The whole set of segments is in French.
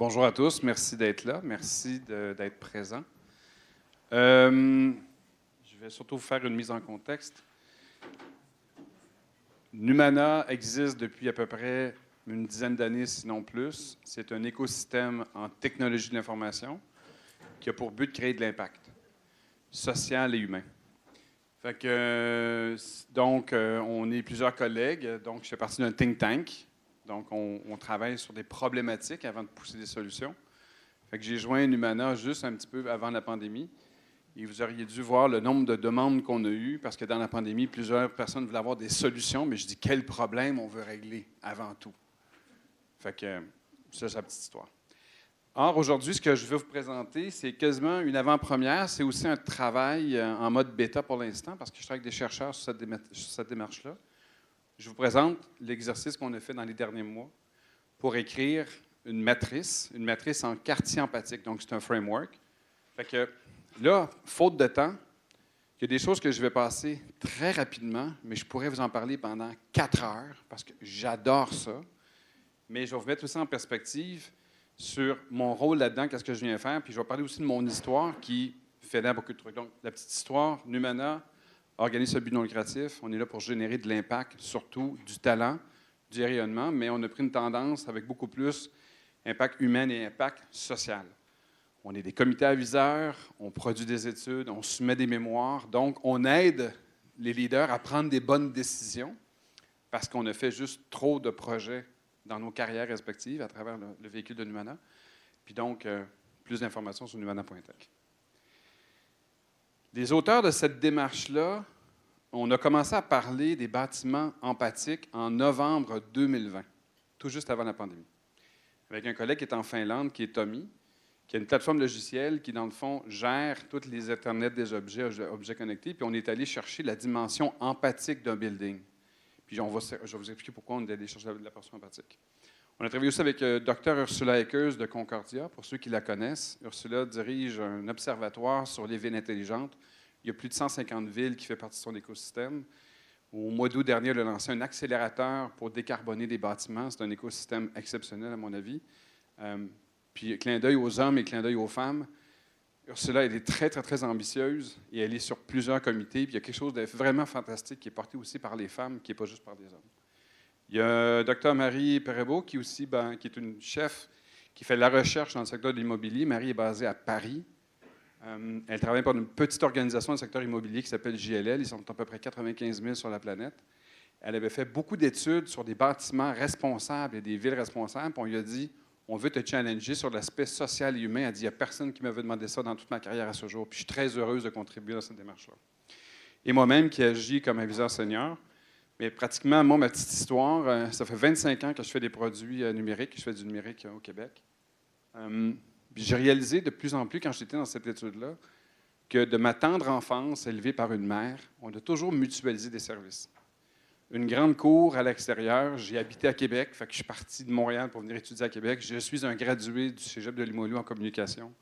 Bonjour à tous, merci d'être là, merci d'être présent. Je vais surtout vous faire une mise en contexte. Numana existe depuis à peu près une dizaine d'années, sinon plus. C'est un écosystème en technologie de l'information qui a pour but de créer de l'impact social et humain. Fait que, on est plusieurs collègues. Donc, je fais partie d'un think tank. Donc, on travaille sur des problématiques avant de pousser des solutions. Fait que j'ai joint Numana juste un petit peu avant la pandémie. Et vous auriez dû voir le nombre de demandes qu'on a eues, parce que dans la pandémie, plusieurs personnes voulaient avoir des solutions, mais je dis quel problème on veut régler avant tout. Fait que ça, c'est la petite histoire. Or, aujourd'hui, ce que je veux vous présenter, c'est quasiment une avant-première. C'est aussi un travail en mode bêta pour l'instant, parce que je travaille avec des chercheurs sur cette démarche-là. Je vous présente l'exercice qu'on a fait dans les derniers mois pour écrire une matrice en quartier empathique. Donc, c'est un framework. Fait que là, faute de temps, il y a des choses que je vais passer très rapidement, mais je pourrais vous en parler pendant 4 heures, parce que j'adore ça. Mais je vais vous mettre aussi en perspective sur mon rôle là-dedans, qu'est-ce que je viens faire, puis je vais parler aussi de mon histoire qui fait là beaucoup de trucs. Donc, la petite histoire, Numana, organisme à but non lucratif, on est là pour générer de l'impact, surtout du talent, du rayonnement, mais on a pris une tendance avec beaucoup plus impact humain et impact social. On est des comités aviseurs, on produit des études, on soumet des mémoires, donc on aide les leaders à prendre des bonnes décisions parce qu'on a fait juste trop de projets dans nos carrières respectives à travers le véhicule de Numana. Puis donc, plus d'informations sur numana.tech. Les auteurs de cette démarche-là, on a commencé à parler des bâtiments empathiques en novembre 2020, tout juste avant la pandémie, avec un collègue qui est en Finlande, qui est Tommy, qui a une plateforme logicielle qui, dans le fond, gère toutes les Internet des objets connectés, puis on est allé chercher la dimension empathique d'un building. Puis je vais vous expliquer pourquoi on est allé chercher la portion empathique. On a travaillé aussi avec Dr. Ursula Eckers de Concordia, pour ceux qui la connaissent. Ursula dirige un observatoire sur les villes intelligentes. Il y a plus de 150 villes qui font partie de son écosystème. Au mois d'août dernier, elle a lancé un accélérateur pour décarboner des bâtiments. C'est un écosystème exceptionnel, à mon avis. Puis, clin d'œil aux hommes et clin d'œil aux femmes. Ursula, elle est très, très, très ambitieuse et elle est sur plusieurs comités. Puis, il y a quelque chose de vraiment fantastique qui est porté aussi par les femmes, qui n'est pas juste par des hommes. Il y a Dr. Marie Perrebault, qui est une chef qui fait de la recherche dans le secteur de l'immobilier. Marie est basée à Paris. Elle travaille pour une petite organisation dans le secteur immobilier qui s'appelle JLL. Ils sont à peu près 95 000 sur la planète. Elle avait fait beaucoup d'études sur des bâtiments responsables et des villes responsables. Puis on lui a dit, on veut te challenger sur l'aspect social et humain. Elle dit, il n'y a personne qui m'avait demandé ça dans toute ma carrière à ce jour. Puis je suis très heureuse de contribuer à cette démarche-là. Et moi-même, qui agis comme aviseur senior, mais pratiquement, moi, ma petite histoire, ça fait 25 ans que je fais des produits numériques. Je fais du numérique au Québec. J'ai réalisé de plus en plus, quand j'étais dans cette étude-là, que de ma tendre enfance, élevée par une mère, on a toujours mutualisé des services. Une grande cour à l'extérieur, j'ai habité à Québec, fait que je suis parti de Montréal pour venir étudier à Québec. Je suis un gradué du cégep de Limoilou en communication.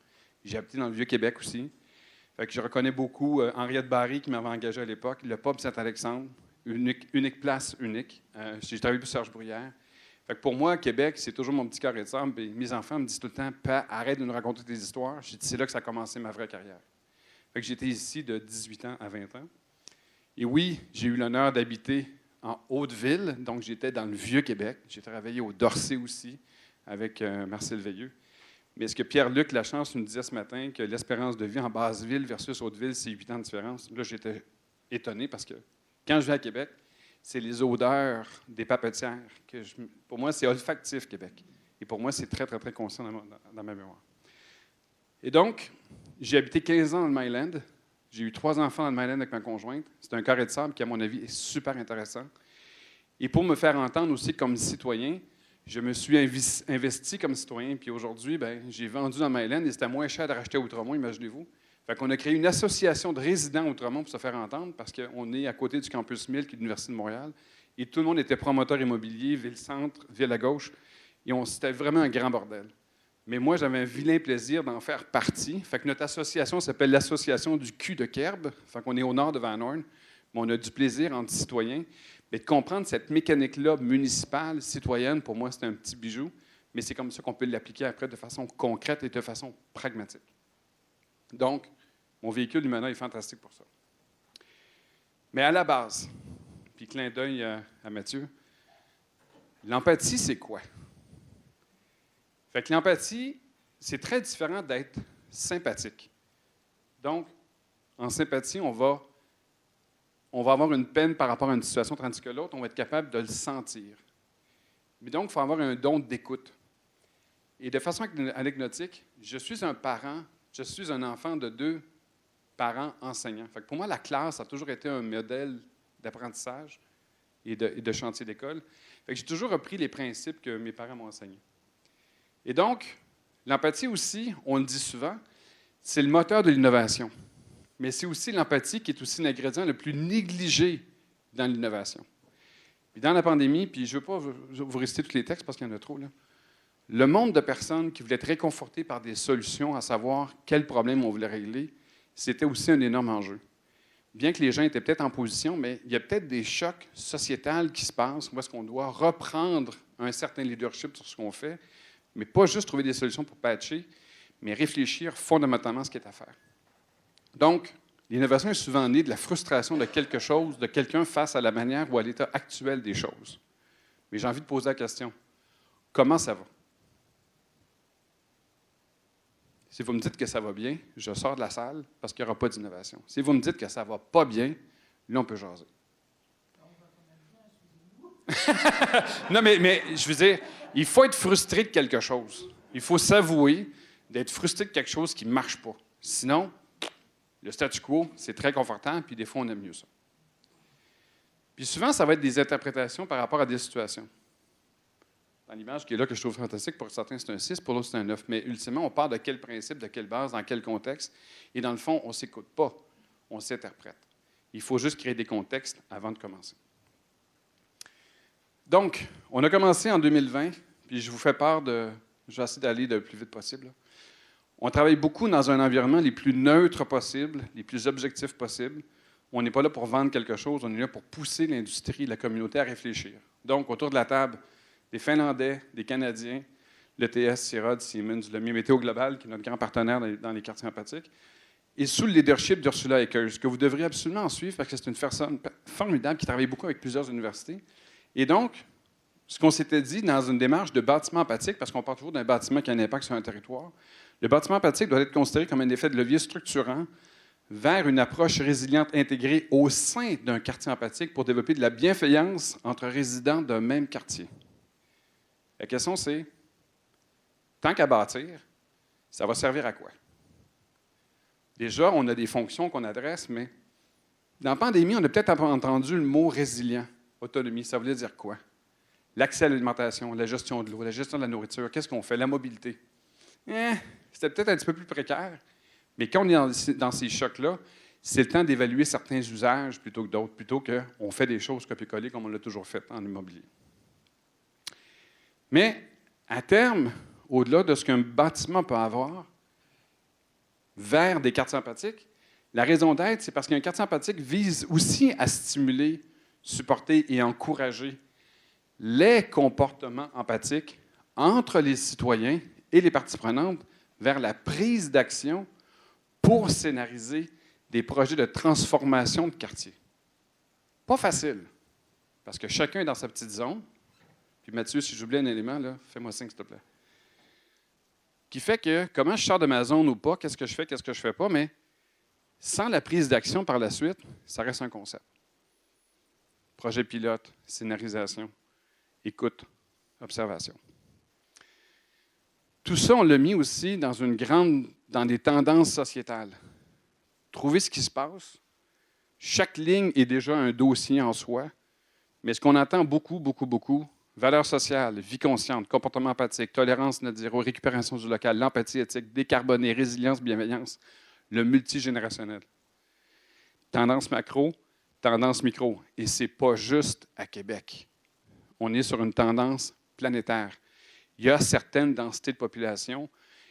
J'ai habité dans le Vieux-Québec aussi. Fait que je reconnais beaucoup Henriette Barry, qui m'avait engagé à l'époque, le pub Saint-Alexandre, unique place, unique. J'ai travaillé pour Serge Bruyère. Fait que pour moi, Québec, c'est toujours mon petit carré de sable. Et mes enfants me disent tout le temps, « arrête de nous raconter des histoires. » J'ai dit, c'est là que ça a commencé ma vraie carrière. Fait que j'étais ici de 18 ans à 20 ans. Et oui, j'ai eu l'honneur d'habiter en Haute-Ville, donc j'étais dans le Vieux-Québec. J'ai travaillé au Dorcé aussi, avec Marcel Veilleux. Mais est-ce que Pierre-Luc Lachance nous disait ce matin que l'espérance de vie en Basse-Ville versus Haute-Ville, c'est 8 ans de différence? Là, j'étais étonné parce que quand je vais à Québec, c'est les odeurs des papetières. Pour moi, c'est olfactif, Québec. Et pour moi, c'est très, très, très conscient dans ma mémoire. Et donc, j'ai habité 15 ans dans le Myland. J'ai eu 3 enfants dans le Myland avec ma conjointe. C'est un carré de sable qui, à mon avis, est super intéressant. Et pour me faire entendre aussi comme citoyen, je me suis investi comme citoyen. Puis aujourd'hui, j'ai vendu dans le Myland et c'était moins cher de racheter à Outremont, imaginez-vous. Fait qu'on a créé une association de résidents à Outremont pour se faire entendre parce qu'on est à côté du campus 1000, qui est l'Université de Montréal. Et tout le monde était promoteur immobilier, ville-centre, ville à gauche. Et c'était vraiment un grand bordel. Mais moi, j'avais un vilain plaisir d'en faire partie. Fait que notre association s'appelle l'Association du cul de Kerb. Fait qu'on est au nord de Van Horn. Mais on a du plaisir entre citoyens. Mais de comprendre cette mécanique-là municipale, citoyenne, pour moi, c'est un petit bijou. mais c'est comme ça qu'on peut l'appliquer après de façon concrète et de façon pragmatique. Donc, mon véhicule Lumana est fantastique pour ça. Mais à la base, puis clin d'œil à Mathieu, l'empathie, c'est quoi? Fait que l'empathie, c'est très différent d'être sympathique. Donc, en sympathie, on va avoir une peine par rapport à une situation, tandis que l'autre, on va être capable de le sentir. Mais donc, il faut avoir un don d'écoute. Et de façon anecdotique, je suis un parent, je suis un enfant de 2 parents enseignants. Fait que pour moi, la classe a toujours été un modèle d'apprentissage et de chantier d'école. Fait que j'ai toujours repris les principes que mes parents m'ont enseignés. Et donc, l'empathie aussi, on le dit souvent, c'est le moteur de l'innovation. Mais c'est aussi l'empathie qui est aussi l'ingrédient le plus négligé dans l'innovation. Puis dans la pandémie, puis je ne veux pas vous réciter tous les textes parce qu'il y en a trop, là. Le nombre de personnes qui voulaient être réconfortées par des solutions, à savoir quel problème on voulait régler, c'était aussi un énorme enjeu. Bien que les gens étaient peut-être en position, mais il y a peut-être des chocs sociétals qui se passent où est-ce qu'on doit reprendre un certain leadership sur ce qu'on fait, mais pas juste trouver des solutions pour patcher, mais réfléchir fondamentalement à ce qui est à faire. Donc, l'innovation est souvent née de la frustration de quelque chose, de quelqu'un face à la manière ou à l'état actuel des choses. Mais j'ai envie de poser la question, comment ça va? Si vous me dites que ça va bien, je sors de la salle parce qu'il n'y aura pas d'innovation. Si vous me dites que ça ne va pas bien, là, on peut jaser. Non, mais je veux dire, il faut être frustré de quelque chose. Il faut s'avouer d'être frustré de quelque chose qui ne marche pas. Sinon, le statu quo, c'est très confortable, puis des fois, on aime mieux ça. Puis souvent, ça va être des interprétations par rapport à des situations. Dans l'image qui est là, que je trouve fantastique, pour certains, c'est un 6, pour d'autres, c'est un 9. Mais ultimement, on part de quel principe, de quelle base, dans quel contexte. Et dans le fond, on ne s'écoute pas, on s'interprète. Il faut juste créer des contextes avant de commencer. Donc, on a commencé en 2020, puis je vous fais part de... Je vais essayer d'aller le plus vite possible, là. On travaille beaucoup dans un environnement les plus neutres possibles, les plus objectifs possibles. On n'est pas là pour vendre quelque chose, on est là pour pousser l'industrie, la communauté à réfléchir. Donc, autour de la table, des Finlandais, des Canadiens, l'ETS, CIROD, Siemens, le Météo Global, qui est notre grand partenaire dans les quartiers empathiques, et sous le leadership d'Ursula Eckers, que vous devriez absolument suivre parce que c'est une personne formidable qui travaille beaucoup avec plusieurs universités. Et donc, ce qu'on s'était dit dans une démarche de bâtiment empathique, parce qu'on parle toujours d'un bâtiment qui a un impact sur un territoire, le bâtiment empathique doit être considéré comme un effet de levier structurant vers une approche résiliente intégrée au sein d'un quartier empathique pour développer de la bienveillance entre résidents d'un même quartier. La question, c'est, tant qu'à bâtir, ça va servir à quoi? Déjà, on a des fonctions qu'on adresse, mais dans la pandémie, on a peut-être entendu le mot résilient, autonomie. Ça voulait dire quoi? L'accès à l'alimentation, la gestion de l'eau, la gestion de la nourriture, qu'est-ce qu'on fait? La mobilité. C'était peut-être un petit peu plus précaire, mais quand on est dans ces chocs-là, c'est le temps d'évaluer certains usages plutôt que d'autres, plutôt qu'on fait des choses copier-coller comme on l'a toujours fait en immobilier. Mais, à terme, au-delà de ce qu'un bâtiment peut avoir, vers des quartiers empathiques, la raison d'être, c'est parce qu'un quartier empathique vise aussi à stimuler, supporter et encourager les comportements empathiques entre les citoyens et les parties prenantes vers la prise d'action pour scénariser des projets de transformation de quartier. Pas facile, parce que chacun est dans sa petite zone. Puis Mathieu, si j'oublie un élément, là, fais-moi signe, s'il te plaît. Qui fait que, comment je sors de ma zone ou pas, qu'est-ce que je fais, qu'est-ce que je ne fais pas, mais sans la prise d'action par la suite, ça reste un concept. Projet pilote, scénarisation, écoute, observation. Tout ça, on l'a mis aussi dans des tendances sociétales. Trouver ce qui se passe. Chaque ligne est déjà un dossier en soi, mais ce qu'on entend beaucoup, valeurs sociales, vie consciente, comportement empathique, tolérance net zéro, récupération du local, l'empathie éthique, décarboner, résilience, bienveillance, le multigénérationnel. Tendance macro, tendance micro. Et ce n'est pas juste à Québec. On est sur une tendance planétaire. Il y a certaines densités de population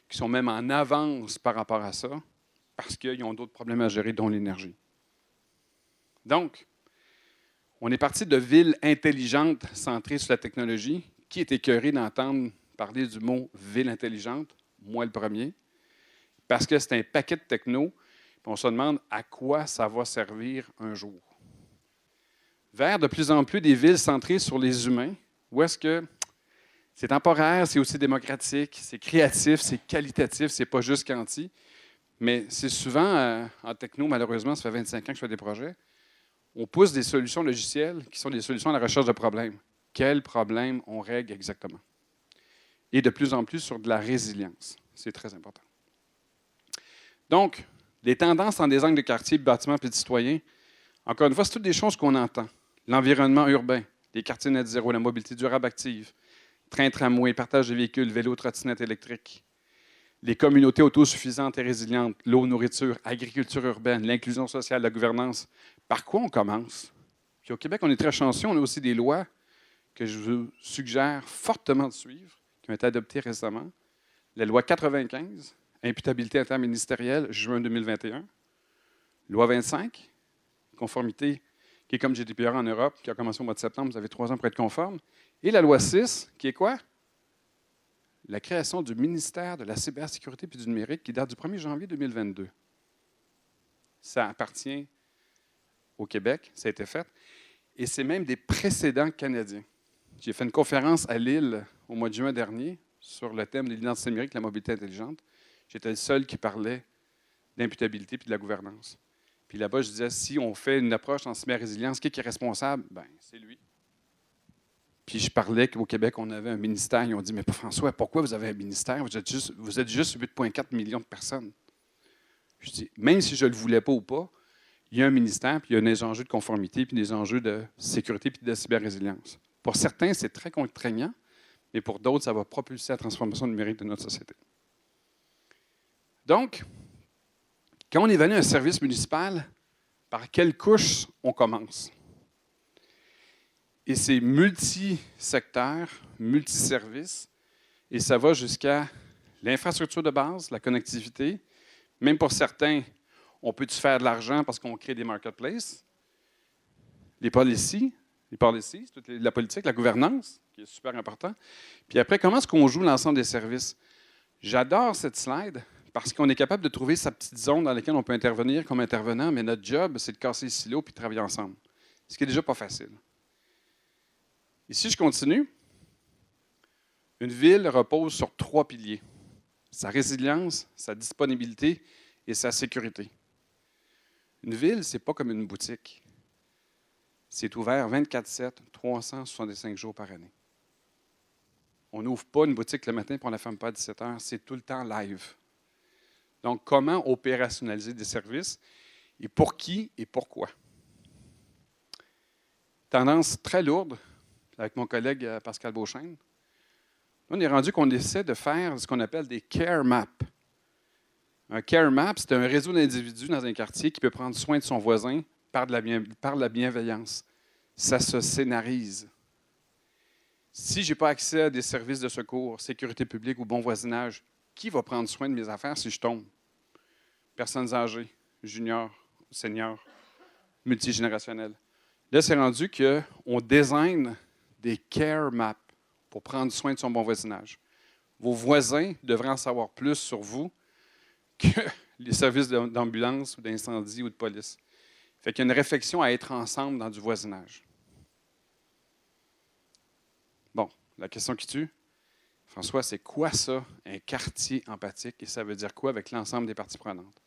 qui sont même en avance par rapport à ça parce qu'ils ont d'autres problèmes à gérer, dont l'énergie. Donc, on est parti de villes intelligentes centrées sur la technologie. Qui est écœuré d'entendre parler du mot ville intelligente, moi le premier, parce que c'est un paquet de techno, puis on se demande à quoi ça va servir un jour. Vers de plus en plus des villes centrées sur les humains, où est-ce que c'est temporaire, c'est aussi démocratique, c'est créatif, c'est qualitatif, c'est pas juste quanti, mais c'est souvent, en techno, malheureusement, ça fait 25 ans que je fais des projets, on pousse des solutions logicielles qui sont des solutions à la recherche de problèmes. Quels problèmes on règle exactement? Et de plus en plus sur de la résilience. C'est très important. Donc, les tendances en design de quartier, bâtiments et de citoyens, encore une fois, c'est toutes des choses qu'on entend. L'environnement urbain, les quartiers net zéro, la mobilité durable active, train, tramway, partage de véhicules, vélo, trottinette électrique, les communautés autosuffisantes et résilientes, l'eau, nourriture, agriculture urbaine, l'inclusion sociale, la gouvernance. Par quoi on commence? Puis au Québec, on est très chanceux, on a aussi des lois que je vous suggère fortement de suivre, qui ont été adoptées récemment. La loi 95, imputabilité interministérielle, juin 2021. Loi 25, conformité, qui est comme GDPR en Europe, qui a commencé au mois de septembre, vous avez 3 ans pour être conforme. Et la loi 6, qui est quoi? La création du ministère de la cybersécurité et du numérique, qui date du 1er janvier 2022. Ça appartient au Québec, ça a été fait. Et c'est même des précédents canadiens. J'ai fait une conférence à Lille au mois de juin dernier sur le thème de l'identité numérique, la mobilité intelligente. J'étais le seul qui parlait d'imputabilité et de la gouvernance. Puis là-bas, je disais, si on fait une approche en cyber-résilience, qui est responsable? Bien, c'est lui. Puis je parlais qu'au Québec, on avait un ministère. Ils ont dit, mais François, pourquoi vous avez un ministère? Vous êtes juste 8,4 millions de personnes. Je dis, même si je ne le voulais pas ou pas, il y a un ministère, puis il y a des enjeux de conformité, puis des enjeux de sécurité, puis de cyber-résilience. Pour certains, c'est très contraignant, mais pour d'autres, ça va propulser la transformation numérique de notre société. Donc, quand on évalue un service municipal, par quelle couche on commence? Et c'est multi-secteur, multi-service, et ça va jusqu'à l'infrastructure de base, la connectivité. Même pour certains, on peut-tu faire de l'argent parce qu'on crée des marketplaces? Les policies, toute la politique, la gouvernance, qui est super important. Puis après, comment est-ce qu'on joue l'ensemble des services? J'adore cette slide parce qu'on est capable de trouver sa petite zone dans laquelle on peut intervenir comme intervenant, mais notre job, c'est de casser les silos et de travailler ensemble. Ce qui est déjà pas facile. Et si je continue, une ville repose sur 3 piliers. Sa résilience, sa disponibilité et sa sécurité. Une ville, ce n'est pas comme une boutique. C'est ouvert 24/7, 365 jours par année. On n'ouvre pas une boutique le matin et on ne la ferme pas à 17 heures. C'est tout le temps live. Donc, comment opérationnaliser des services et pour qui et pourquoi? Tendance très lourde avec mon collègue Pascal Beauchesne. On est rendu qu'on essaie de faire ce qu'on appelle des care maps. Un care map, c'est un réseau d'individus dans un quartier qui peut prendre soin de son voisin par la bienveillance. Ça se scénarise. Si je n'ai pas accès à des services de secours, sécurité publique ou bon voisinage, qui va prendre soin de mes affaires si je tombe? Personnes âgées, juniors, seniors, multigénérationnels. Là, c'est rendu qu'on désigne des care maps pour prendre soin de son bon voisinage. Vos voisins devraient en savoir plus sur vous que les services d'ambulance ou d'incendie ou de police. Fait qu'il y a une réflexion à être ensemble dans du voisinage. Bon, la question qui tue, François, c'est quoi ça, un quartier empathique? Et ça veut dire quoi avec l'ensemble des parties prenantes?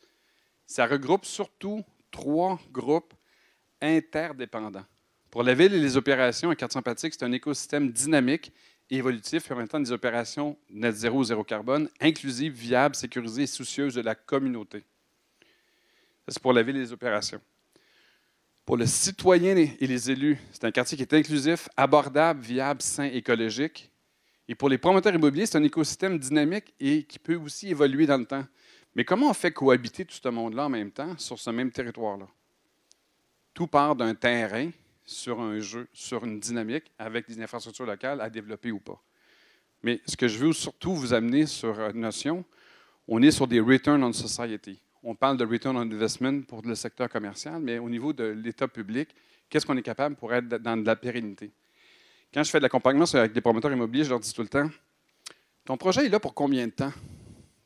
Ça regroupe surtout 3 groupes interdépendants. Pour la ville et les opérations, un quartier empathique, c'est un écosystème dynamique et évolutif permettant des opérations net zéro, zéro carbone, inclusives, viables, sécurisées et soucieuses de la communauté. Ça, c'est pour la ville et les opérations. Pour le citoyen et les élus, c'est un quartier qui est inclusif, abordable, viable, sain, écologique. Et pour les promoteurs immobiliers, c'est un écosystème dynamique et qui peut aussi évoluer dans le temps. Mais comment on fait cohabiter tout ce monde-là en même temps sur ce même territoire-là? Tout part d'un terrain sur un jeu, sur une dynamique avec des infrastructures locales à développer ou pas. Mais ce que je veux surtout vous amener sur une notion, on est sur des return on society. On parle de return on investment pour le secteur commercial, mais au niveau de l'État public, qu'est-ce qu'on est capable pour être dans de la pérennité? Quand je fais de l'accompagnement avec des promoteurs immobiliers, je leur dis tout le temps, ton projet est là pour combien de temps?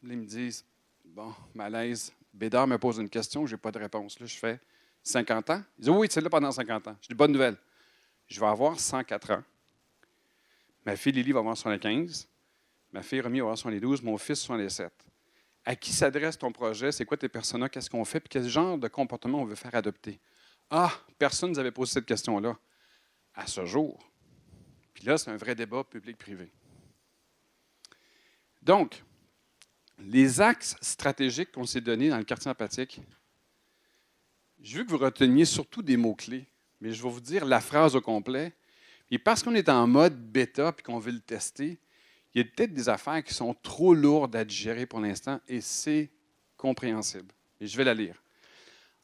Là, ils me disent, bon, malaise, Bédard me pose une question, je n'ai pas de réponse. Là, je fais 50 ans. Ils disent, oui, c'est là pendant 50 ans. Je dis, bonne nouvelle. Je vais avoir 104 ans. Ma fille Lily va avoir 75. Ma fille Romy va avoir 72. Mon fils 67. À qui s'adresse ton projet? C'est quoi tes personas? Qu'est-ce qu'on fait? Puis quel genre de comportement on veut faire adopter? Ah, personne ne nous avait posé cette question-là. À ce jour. Puis là, c'est un vrai débat public-privé. Donc, les axes stratégiques qu'on s'est donnés dans le quartier empathique, je veux que vous reteniez surtout des mots-clés, mais je vais vous dire la phrase au complet. Et parce qu'on est en mode bêta et qu'on veut le tester, il y a peut-être des affaires qui sont trop lourdes à digérer pour l'instant et c'est compréhensible. Et je vais la lire.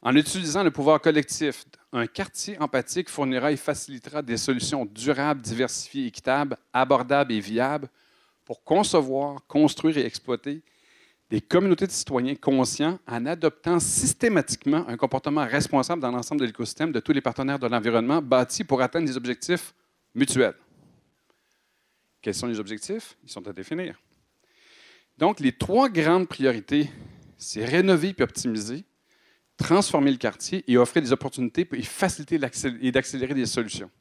En utilisant le pouvoir collectif, un quartier empathique fournira et facilitera des solutions durables, diversifiées, équitables, abordables et viables pour concevoir, construire et exploiter des communautés de citoyens conscients en adoptant systématiquement un comportement responsable dans l'ensemble de l'écosystème de tous les partenaires de l'environnement bâtis pour atteindre des objectifs mutuels. Quels sont les objectifs? Ils sont à définir. Donc, les 3 grandes priorités, c'est rénover puis optimiser, transformer le quartier et offrir des opportunités et faciliter et d'accélérer des solutions.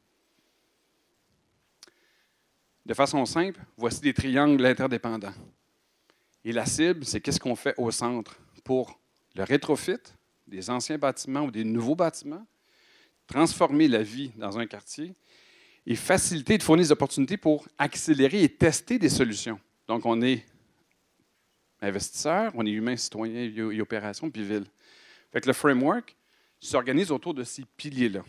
De façon simple, voici des triangles interdépendants. Et la cible, c'est qu'est-ce qu'on fait au centre pour le rétrofit des anciens bâtiments ou des nouveaux bâtiments, transformer la vie dans un quartier et faciliter et de fournir des opportunités pour accélérer et tester des solutions. Donc, on est investisseur, on est humain, citoyen et opération, puis ville. Fait que le framework s'organise autour de ces piliers-là.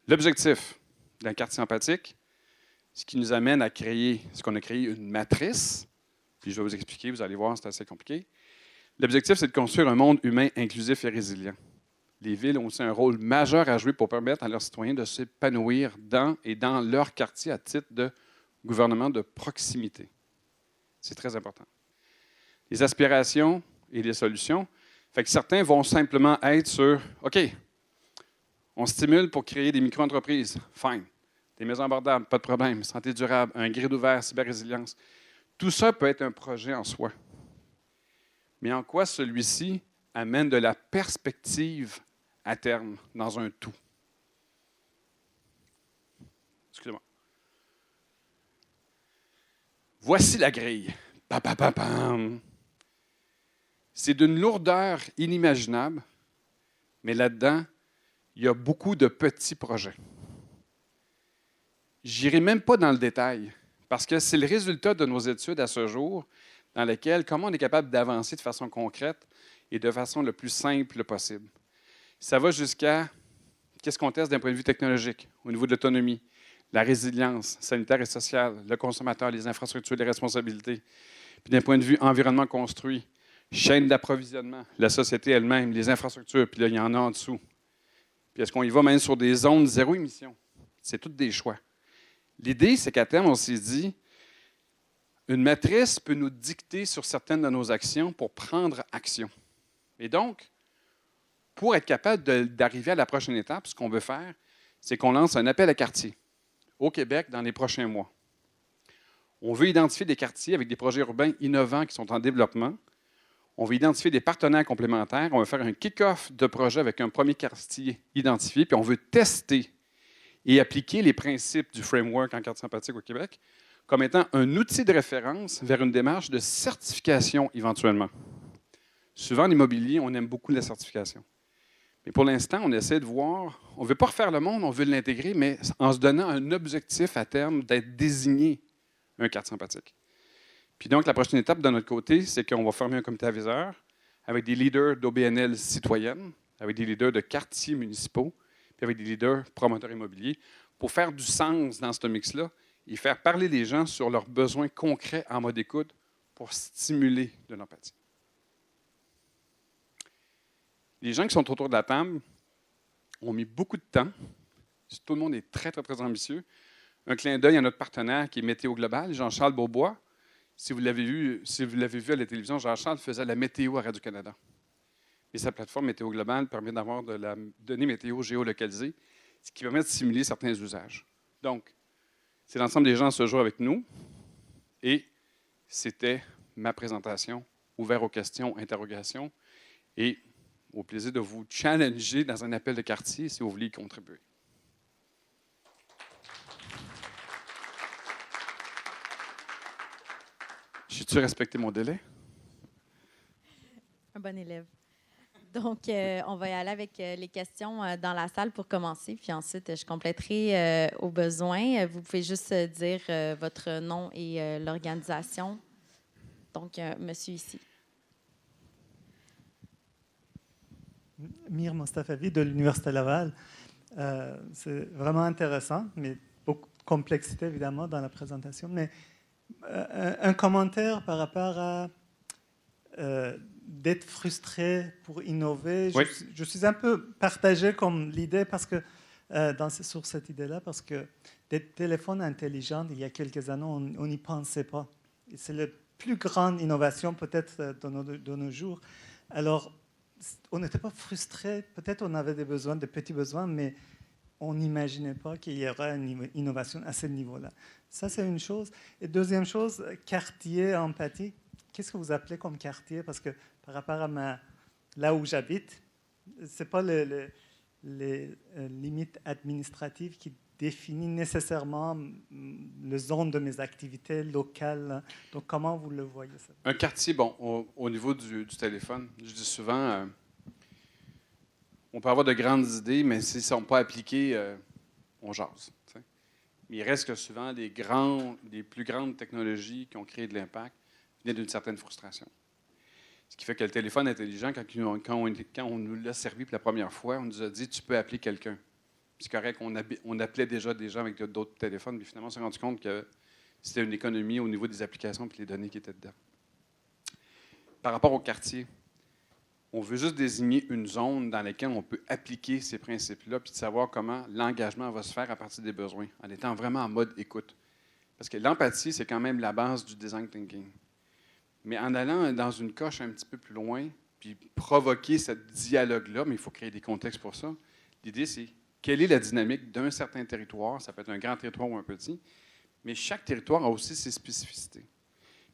L'objectif d'un quartier empathique, ce qui nous amène à créer, ce qu'on a créé une matrice, puis je vais vous expliquer, vous allez voir, c'est assez compliqué. L'objectif, c'est de construire un monde humain inclusif et résilient. Les villes ont aussi un rôle majeur à jouer pour permettre à leurs citoyens de s'épanouir dans et dans leur quartier à titre de gouvernement de proximité. C'est très important. Les aspirations et les solutions, fait que certains vont simplement être sur « OK, on stimule pour créer des micro-entreprises, fine. Des maisons abordables, pas de problème. Santé durable, un grid ouvert, cyber-résilience. » Tout ça peut être un projet en soi. Mais en quoi celui-ci amène de la perspective à terme dans un tout? Excusez-moi. Voici la grille. Pa, pa, pa, pam. C'est d'une lourdeur inimaginable, mais là-dedans, il y a beaucoup de petits projets. Je n'irai même pas dans le détail, parce que c'est le résultat de nos études à ce jour, dans lesquelles, comment on est capable d'avancer de façon concrète et de façon le plus simple possible. Ça va jusqu'à qu'est-ce qu'on teste d'un point de vue technologique, au niveau de l'autonomie, la résilience sanitaire et sociale, le consommateur, les infrastructures, les responsabilités. Puis d'un point de vue environnement construit, chaîne d'approvisionnement, la société elle-même, les infrastructures, puis là, il y en a en dessous. Puis est-ce qu'on y va même sur des zones zéro émission? C'est tous des choix. L'idée, c'est qu'à terme, on s'est dit, une matrice peut nous dicter sur certaines de nos actions pour prendre action. Et donc, pour être capable d'arriver à la prochaine étape, ce qu'on veut faire, c'est qu'on lance un appel à quartier au Québec dans les prochains mois. On veut identifier des quartiers avec des projets urbains innovants qui sont en développement. On veut identifier des partenaires complémentaires. On va faire un kick-off de projet avec un premier quartier identifié, puis on veut tester et appliquer les principes du framework en quartier empathique au Québec comme étant un outil de référence vers une démarche de certification éventuellement. Souvent, en immobilier, on aime beaucoup la certification. Mais pour l'instant, on essaie de voir, on ne veut pas refaire le monde, on veut l'intégrer, mais en se donnant un objectif à terme d'être désigné un quartier empathique. Puis donc, la prochaine étape de notre côté, c'est qu'on va former un comité aviseur avec des leaders d'OBNL citoyennes, avec des leaders de quartiers municipaux, puis avec des leaders promoteurs immobiliers, pour faire du sens dans ce mix-là et faire parler les gens sur leurs besoins concrets en mode écoute pour stimuler de l'empathie. Les gens qui sont autour de la table ont mis beaucoup de temps. Tout le monde est très, très, très ambitieux. Un clin d'œil à notre partenaire qui est Météo Global, Jean-Charles Beaubois. Si vous l'avez vu à la télévision, Jean-Charles faisait la météo à Radio-Canada. Et sa plateforme Météo Global permet d'avoir de la donnée météo géolocalisée, ce qui permet de simuler certains usages. Donc, c'est l'ensemble des gens ce jour avec nous. Et c'était ma présentation, ouvert aux questions, interrogations, et au plaisir de vous challenger dans un appel de quartier si vous voulez y contribuer. J'ai-tu respecté mon délai? Un bon élève. Donc, on va y aller avec les questions dans la salle pour commencer, puis ensuite, je compléterai au besoin. Vous pouvez juste dire votre nom et l'organisation. Donc, monsieur ici. Mir Mostafavi de l'Université Laval. C'est vraiment intéressant, mais beaucoup de complexité évidemment dans la présentation. Mais un commentaire par rapport à d'être frustré pour innover. Oui. Je suis un peu partagé comme l'idée parce que sur cette idée-là, parce que des téléphones intelligents, il y a quelques années, on n'y pensait pas. Et c'est la plus grande innovation peut-être de nos jours. Alors, on n'était pas frustré. Peut-être on avait des besoins, des petits besoins, mais on n'imaginait pas qu'il y aurait une innovation à ce niveau-là. Ça, c'est une chose. Et deuxième chose, quartier empathique. Qu'est-ce que vous appelez comme quartier? Parce que par rapport à là où j'habite, ce n'est pas les limites administratives qui définissent nécessairement le zone de mes activités locales. Donc, comment vous le voyez, ça? Un quartier, bon, au niveau du téléphone, je dis souvent, on peut avoir de grandes idées, mais s'ils ne sont pas appliqués, on jase. T'sais. Mais il reste que souvent, les plus grandes technologies qui ont créé de l'impact viennent d'une certaine frustration. Ce qui fait que le téléphone intelligent, quand on nous l'a servi pour la première fois, on nous a dit « tu peux appeler quelqu'un ». C'est correct, on appelait déjà des gens avec d'autres téléphones, mais finalement, on s'est rendu compte que c'était une économie au niveau des applications et les données qui étaient dedans. Par rapport au quartier, on veut juste désigner une zone dans laquelle on peut appliquer ces principes-là puis de savoir comment l'engagement va se faire à partir des besoins, en étant vraiment en mode écoute. Parce que l'empathie, c'est quand même la base du design thinking. Mais en allant dans une coche un petit peu plus loin, puis provoquer ce dialogue-là, mais il faut créer des contextes pour ça, l'idée, c'est quelle est la dynamique d'un certain territoire, ça peut être un grand territoire ou un petit, mais chaque territoire a aussi ses spécificités.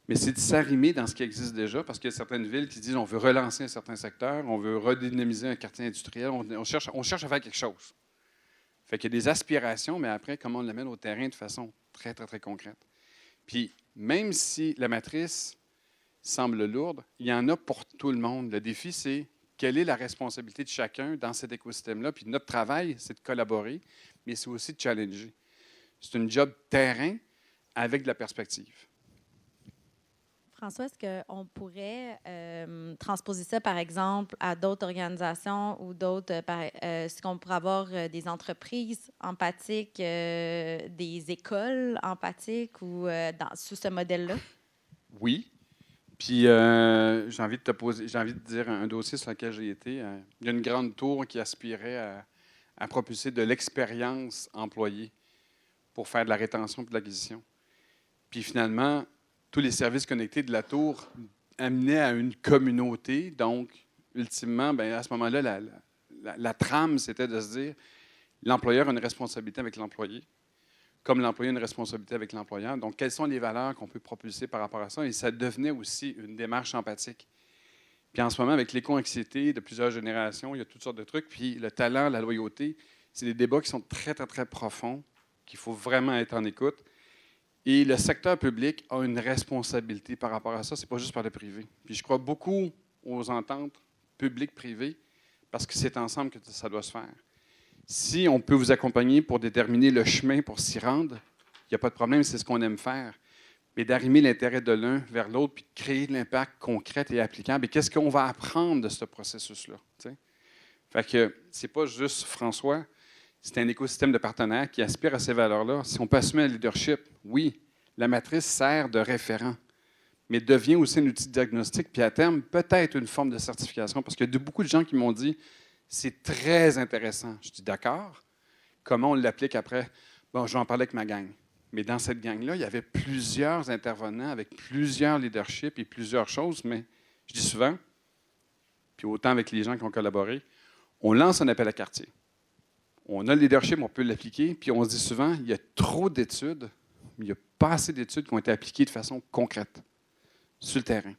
Mais c'est de s'arrimer dans ce qui existe déjà, parce qu'il y a certaines villes qui disent on veut relancer un certain secteur, on veut redynamiser un quartier industriel, on cherche à faire quelque chose. Fait qu'il y a des aspirations, mais après, comment on l'amène au terrain de façon très, très, très concrète. Puis, même si la matrice semble lourde, il y en a pour tout le monde. Le défi, c'est quelle est la responsabilité de chacun dans cet écosystème-là. Puis notre travail, c'est de collaborer, mais c'est aussi de challenger. C'est un job terrain avec de la perspective. François, est-ce qu'on pourrait transposer ça, par exemple, à d'autres organisations ou d'autres, est-ce qu'on pourrait avoir des entreprises empathiques, des écoles empathiques ou sous ce modèle-là? Oui. Puis, j'ai envie de dire un dossier sur lequel j'ai été. Il y a une grande tour qui aspirait à propulser de l'expérience employée pour faire de la rétention et de l'acquisition. Puis, finalement, tous les services connectés de la tour amenaient à une communauté. Donc, ultimement, bien, à ce moment-là, la trame, c'était de se dire l'employeur a une responsabilité avec l'employé, comme l'employé a une responsabilité avec l'employeur. Donc, quelles sont les valeurs qu'on peut propulser par rapport à ça? Et ça devenait aussi une démarche empathique. Puis en ce moment, avec l'éco-anxiété de plusieurs générations, il y a toutes sortes de trucs. Puis le talent, la loyauté, c'est des débats qui sont très, très, très profonds, qu'il faut vraiment être en écoute. Et le secteur public a une responsabilité par rapport à ça. Ce n'est pas juste par le privé. Puis je crois beaucoup aux ententes publiques-privées parce que c'est ensemble que ça doit se faire. Si on peut vous accompagner pour déterminer le chemin pour s'y rendre, il n'y a pas de problème, c'est ce qu'on aime faire. Mais d'arrimer l'intérêt de l'un vers l'autre, puis de créer de l'impact concret et applicable. Et qu'est-ce qu'on va apprendre de ce processus-là? T'sais? Fait que c'est pas juste François, c'est un écosystème de partenaires qui aspire à ces valeurs-là. Si on peut assumer le leadership, oui, la matrice sert de référent, mais devient aussi un outil de diagnostic, puis à terme, peut-être une forme de certification, parce qu'il y a beaucoup de gens qui m'ont dit c'est très intéressant. Je dis d'accord. Comment on l'applique après? Bon, je vais en parler avec ma gang. Mais dans cette gang-là, il y avait plusieurs intervenants avec plusieurs leaderships et plusieurs choses, mais je dis souvent, puis autant avec les gens qui ont collaboré, on lance un appel à quartier. On a le leadership, on peut l'appliquer, puis on se dit souvent, il y a trop d'études, mais il n'y a pas assez d'études qui ont été appliquées de façon concrète sur le terrain.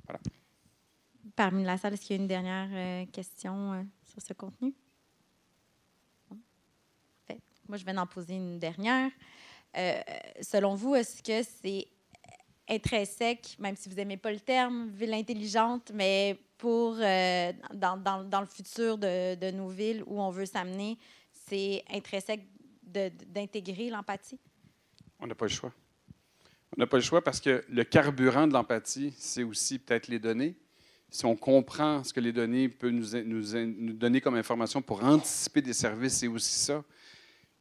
Voilà. Parmi la salle, est-ce qu'il y a une dernière question sur ce contenu? Non? Parfait. Moi, je vais en poser une dernière. Selon vous, est-ce que c'est intrinsèque, même si vous n'aimez pas le terme, ville intelligente, mais pour dans le futur de nos villes où on veut s'amener, c'est intrinsèque d'intégrer l'empathie? On n'a pas le choix. On n'a pas le choix parce que le carburant de l'empathie, c'est aussi peut-être les données. Si on comprend ce que les données peuvent nous donner comme information pour anticiper des services, c'est aussi ça.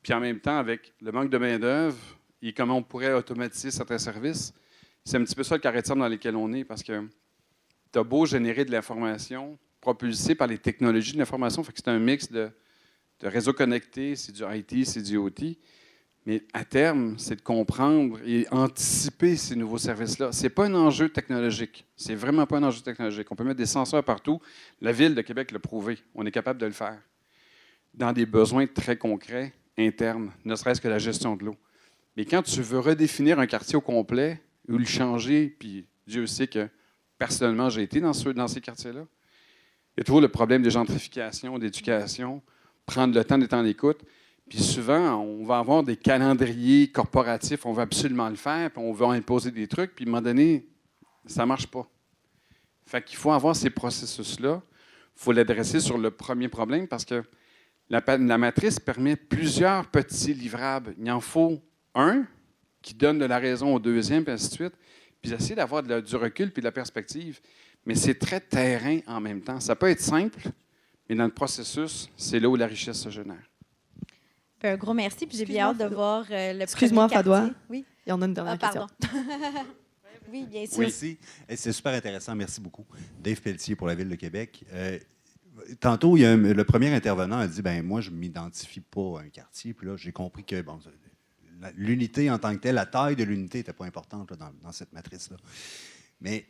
Puis en même temps, avec le manque de main-d'œuvre et comment on pourrait automatiser certains services, c'est un petit peu ça le carré de sable dans lequel on est parce que tu as beau générer de l'information propulsée par les technologies de l'information, fait que c'est un mix de réseaux connectés, c'est du IT, c'est du OT. Mais à terme, c'est de comprendre et anticiper ces nouveaux services-là. Ce n'est pas un enjeu technologique. C'est vraiment pas un enjeu technologique. On peut mettre des senseurs partout. La Ville de Québec l'a prouvé. On est capable de le faire. Dans des besoins très concrets, internes, ne serait-ce que la gestion de l'eau. Mais quand tu veux redéfinir un quartier au complet ou le changer, puis Dieu sait que personnellement, j'ai été dans ces quartiers-là, il y a toujours le problème de gentrification, d'éducation, prendre le temps d'être en écoute. Puis souvent, on va avoir des calendriers corporatifs, on veut absolument le faire, puis on veut imposer des trucs, puis à un moment donné, ça ne marche pas. Fait qu'il faut avoir ces processus-là. Il faut l'adresser sur le premier problème parce que la matrice permet plusieurs petits livrables. Il en faut un qui donne de la raison au deuxième, puis ainsi de suite. Puis essayer d'avoir du recul puis de la perspective. Mais c'est très terrain en même temps. Ça peut être simple, mais dans le processus, c'est là où la richesse se génère. Un gros merci, puis j'ai bien hâte de voir le Excuse-moi, premier Fadoua. quartier. Oui. Il y en a une dernière question. Oui, bien sûr. Merci. C'est super intéressant. Merci beaucoup. Dave Pelletier pour la Ville de Québec. Tantôt, le premier intervenant a dit ben moi, je ne m'identifie pas à un quartier. Puis là, j'ai compris que bon, l'unité en tant que telle, la taille de l'unité n'était pas importante là, dans cette matrice-là. Mais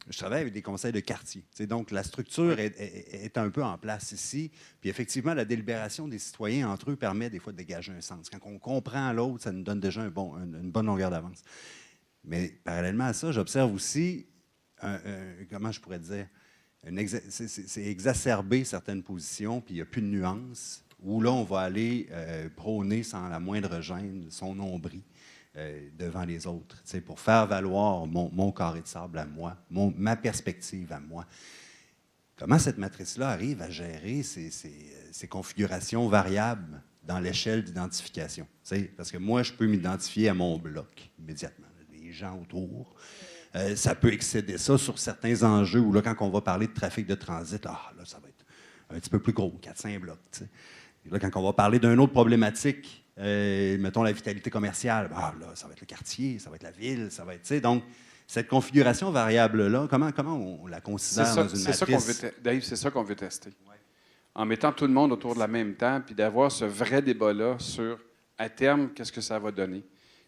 je travaille avec des conseils de quartier. Donc, la structure est un peu en place ici. Puis, effectivement, la délibération des citoyens entre eux permet des fois de dégager un sens. Quand on comprend l'autre, ça nous donne déjà une bonne longueur d'avance. Mais, parallèlement à ça, j'observe aussi, comment je pourrais dire, c'est exacerber certaines positions, puis il n'y a plus de nuances, où là, on va aller prôner sans la moindre gêne son nombril. Devant les autres, pour faire valoir mon carré de sable à moi, ma perspective à moi. Comment cette matrice-là arrive à gérer ces configurations variables dans l'échelle d'identification? Parce que moi, je peux m'identifier à mon bloc immédiatement, les gens autour. Ça peut excéder ça sur certains enjeux où, là, quand on va parler de trafic de transit, là, ça va être un petit peu plus gros, 4-5 blocs. Et là, quand on va parler d'une autre problématique, mettons la vitalité commerciale, là, ça va être le quartier, ça va être la ville, ça va être... Donc, cette configuration variable-là, comment on la considère dans une matrice? Dave, c'est ça qu'on veut tester. Ouais. En mettant tout le monde autour de la même table, puis d'avoir ce vrai débat-là sur, à terme, qu'est-ce que ça va donner.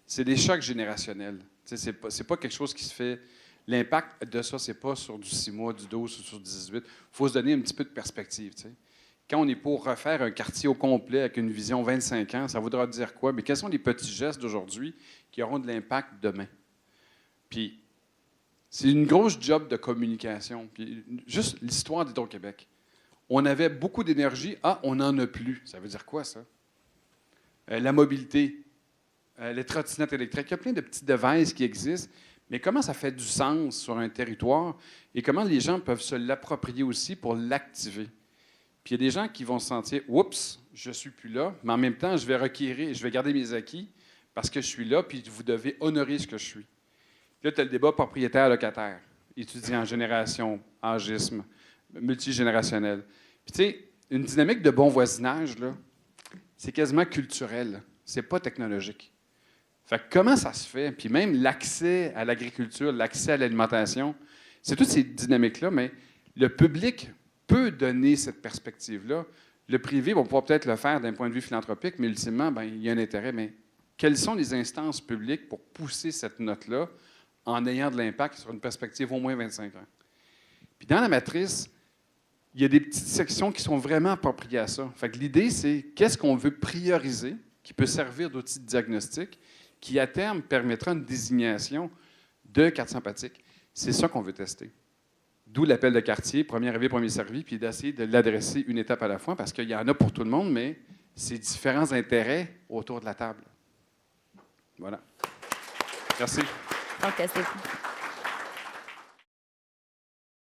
C'est des chocs générationnels. C'est pas quelque chose qui se fait... L'impact de ça, c'est pas sur du 6 mois, du 12 ou sur du 18. Il faut se donner un petit peu de perspective, t'sais. Quand on est pour refaire un quartier au complet avec une vision 25 ans, ça voudra dire quoi? Mais quels sont les petits gestes d'aujourd'hui qui auront de l'impact demain? Puis, c'est une grosse job de communication. Puis, juste l'histoire d'Hydro-Québec. On avait beaucoup d'énergie. Ah, on n'en a plus. Ça veut dire quoi, ça? La mobilité, les trottinettes électriques. Il y a plein de petits devices qui existent. Mais comment ça fait du sens sur un territoire et comment les gens peuvent se l'approprier aussi pour l'activer? Puis il y a des gens qui vont se sentir « Oups, je ne suis plus là », mais en même temps, je vais requérir, je vais garder mes acquis parce que je suis là, puis vous devez honorer ce que je suis. Puis là, tu as le débat propriétaire-locataire, étudiant, génération, âgisme, multigénérationnel. Puis tu sais, une dynamique de bon voisinage, là, c'est quasiment culturel, c'est pas technologique. Fait que comment ça se fait? Puis même l'accès à l'agriculture, l'accès à l'alimentation, c'est toutes ces dynamiques-là, mais le public peut donner cette perspective-là. Le privé va pouvoir peut-être le faire d'un point de vue philanthropique, mais ultimement, bien, il y a un intérêt. Mais quelles sont les instances publiques pour pousser cette note-là en ayant de l'impact sur une perspective au moins 25 ans? Puis dans la matrice, il y a des petites sections qui sont vraiment appropriées à ça. Fait que l'idée, c'est qu'est-ce qu'on veut prioriser, qui peut servir d'outil de diagnostic, qui à terme permettra une désignation de carte sympathique. C'est ça qu'on veut tester. D'où l'appel de quartier, premier arrivé, premier servi, puis d'essayer de l'adresser une étape à la fois, parce qu'il y en a pour tout le monde, mais c'est différents intérêts autour de la table. Voilà. Merci. Donc, c'est